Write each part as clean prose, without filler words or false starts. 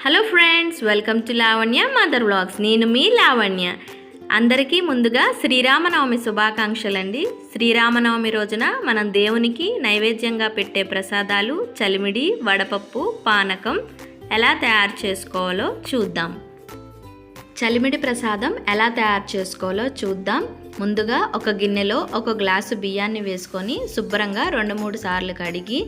Hello friends, welcome to Lavanya mother vlogs. నేను మీ లావణ్య. అందరికీ ముందుగా శ్రీరామనవమి శుభాకాంక్షలండి. శ్రీరామనవమి రోజున మనం దేవునికి నైవేద్యంగా పెట్టే ప్రసాదాలు చలిమిడి, వడపప్పు, పానకం ఎలా తయారు చేసుకోవాలో చూద్దాం. చలిమిడి ప్రసాదం ఎలా తయారు చేసుకోవాలో చూద్దాం. ముందుగా ఒక గిన్నెలో ఒక గ్లాసు బియ్యాన్ని వేసుకొని శుభ్రంగా 2-3 సార్లు కడిగి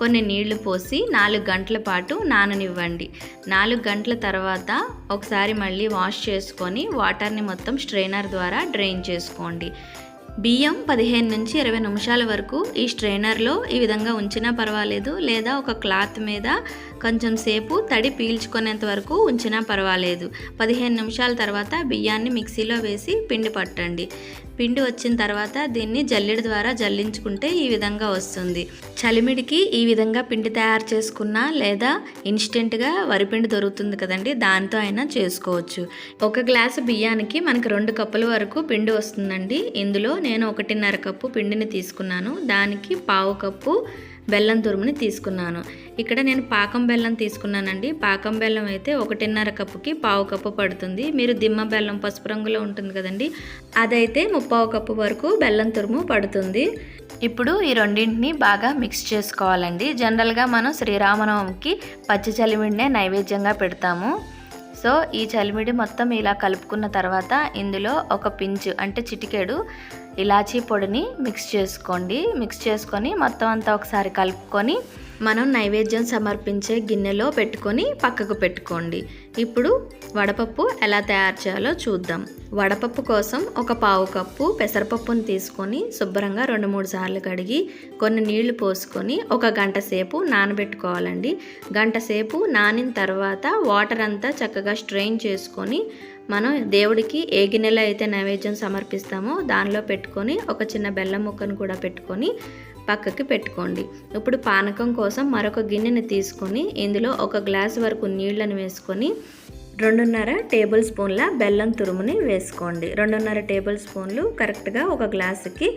కొన్ని నీళ్లు పోసి 4 గంటల పాటు నాననివ్వండి. 4 గంటల తర్వాత ఒకసారి మళ్ళీ వాష్ చేసుకొని వాటర్ని మొత్తం స్ట్రైనర్ ద్వారా డ్రైన్ చేసుకోండి. బియ్యం 15 నుంచి 20 నిమిషాల వరకు ఈ స్ట్రైనర్లో ఈ విధంగా ఉంచినా పర్వాలేదు, లేదా ఒక క్లాత్ మీద కొంచెం సేపు తడి పీల్చుకునేంత వరకు ఉంచినా పర్వాలేదు. 15 నిమిషాల తర్వాత బియ్యాన్ని మిక్సీలో వేసి పిండి పట్టండి. పిండి వచ్చిన తర్వాత దీన్ని జల్లెడ ద్వారా జల్లించుకుంటే ఈ విధంగా వస్తుంది. చలిమిడికి ఈ విధంగా పిండి తయారు చేసుకున్నా లేదా ఇన్స్టెంట్గా వరిపిండి దొరుకుతుంది కదండి, దాంతో అయినా చేసుకోవచ్చు. 1 గ్లాసు బియ్యానికి మనకు 2 కప్పుల వరకు పిండి వస్తుందండి. ఇందులో నేను 1.5 కప్పు పిండిని తీసుకున్నాను. దానికి 1/2 కప్పు బెల్లం తురుముని తీసుకున్నాను. ఇక్కడ నేను పాకం బెల్లం తీసుకున్నానండి. పాకం బెల్లం అయితే 1.5 కప్పుకి 1/2 కప్పు పడుతుంది. మీరు దిమ్మ బెల్లం పసుపు రంగులో ఉంటుంది కదండి, అదైతే 3/4 కప్పు వరకు బెల్లం తురుము పడుతుంది. ఇప్పుడు ఈ రెండింటిని బాగా మిక్స్ చేసుకోవాలండి. జనరల్గా మనం శ్రీరామనవమికి పచ్చి చలిమిడినే నైవేద్యంగా పెడతాము. సో ఈ చలిమిడి మొత్తం ఇలా కలుపుకున్న తర్వాత ఇందులో ఒక పించు అంటే చిటికెడు ఇలాచీ పొడిని మిక్స్ చేసుకోండి. మిక్స్ చేసుకొని మొత్తం అంతా ఒకసారి కలుపుకొని మనం నైవేద్యం సమర్పించే గిన్నెలో పెట్టుకొని పక్కకు పెట్టుకోండి. ఇప్పుడు వడపప్పు ఎలా తయారు చేయాలో చూద్దాం. వడపప్పు కోసం ఒక 1/2 కప్పు పెసరపప్పును తీసుకొని శుభ్రంగా 2-3 సార్లు కడిగి కొన్ని నీళ్లు పోసుకొని 1 గంట సేపు నానబెట్టుకోవాలండి. గంట సేపు నానిన తర్వాత వాటర్ అంతా చక్కగా స్ట్రెయిన్ చేసుకొని మనం దేవుడికి ఏ గిన్నెలో అయితే నైవేద్యం సమర్పిస్తామో దానిలో పెట్టుకొని ఒక చిన్న బెల్లం ముక్కను కూడా పెట్టుకొని పక్కకి పెట్టుకోండి. ఇప్పుడు పానకం కోసం మరొక గిన్నెని తీసుకొని ఇందులో 1 గ్లాసు వరకు నీళ్లను వేసుకొని 2.5 టేబుల్ స్పూన్ల బెల్లం తురుముని వేసుకోండి. 2.5 టేబుల్ స్పూన్లు కరెక్ట్గా 1 గ్లాసుకి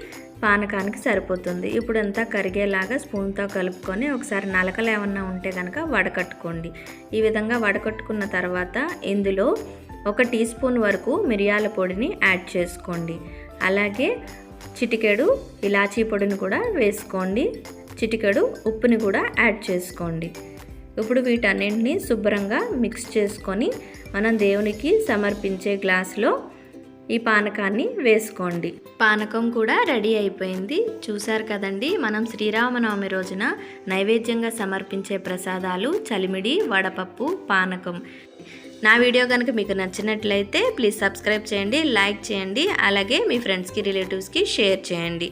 పానకానికి సరిపోతుంది. ఇప్పుడు అంతా కరిగేలాగా స్పూన్తో కలుపుకొని ఒకసారి నలకలు ఏమన్నా ఉంటే కనుక వడకట్టుకోండి. ఈ విధంగా వడకట్టుకున్న తర్వాత ఇందులో 1 టీ స్పూన్ వరకు మిరియాల పొడిని యాడ్ చేసుకోండి. అలాగే చిటికెడు ఇలాచీ పొడిని కూడా వేసుకోండి. చిటికెడు ఉప్పుని కూడా యాడ్ చేసుకోండి. ఇప్పుడు వీటన్నింటినీ శుభ్రంగా మిక్స్ చేసుకొని మనం దేవునికి సమర్పించే గ్లాసులో ఈ పానకాన్ని వేసుకోండి. పానకం కూడా రెడీ అయిపోయింది. చూసారు కదండి, మనం శ్రీరామనవమి రోజున నైవేద్యంగా సమర్పించే ప్రసాదాలు చలిమిడి, వడపప్పు, పానకం. నా వీడియో కనుక మీకు నచ్చినట్లయితే ప్లీజ్ సబ్స్క్రైబ్ చేయండి, లైక్ చేయండి, అలాగే మీ ఫ్రెండ్స్కి, రిలేటివ్స్కి షేర్ చేయండి.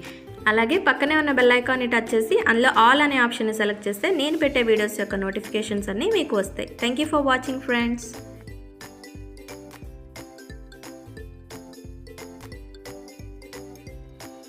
అలాగే పక్కనే ఉన్న బెల్ ఐకాన్ని టచ్ చేసి అందులో ఆల్ అనే ఆప్షన్ని సెలెక్ట్ చేస్తే నేను పెట్టే వీడియోస్ యొక్క నోటిఫికేషన్స్ అన్నీ మీకు వస్తాయి. Thank you for watching friends.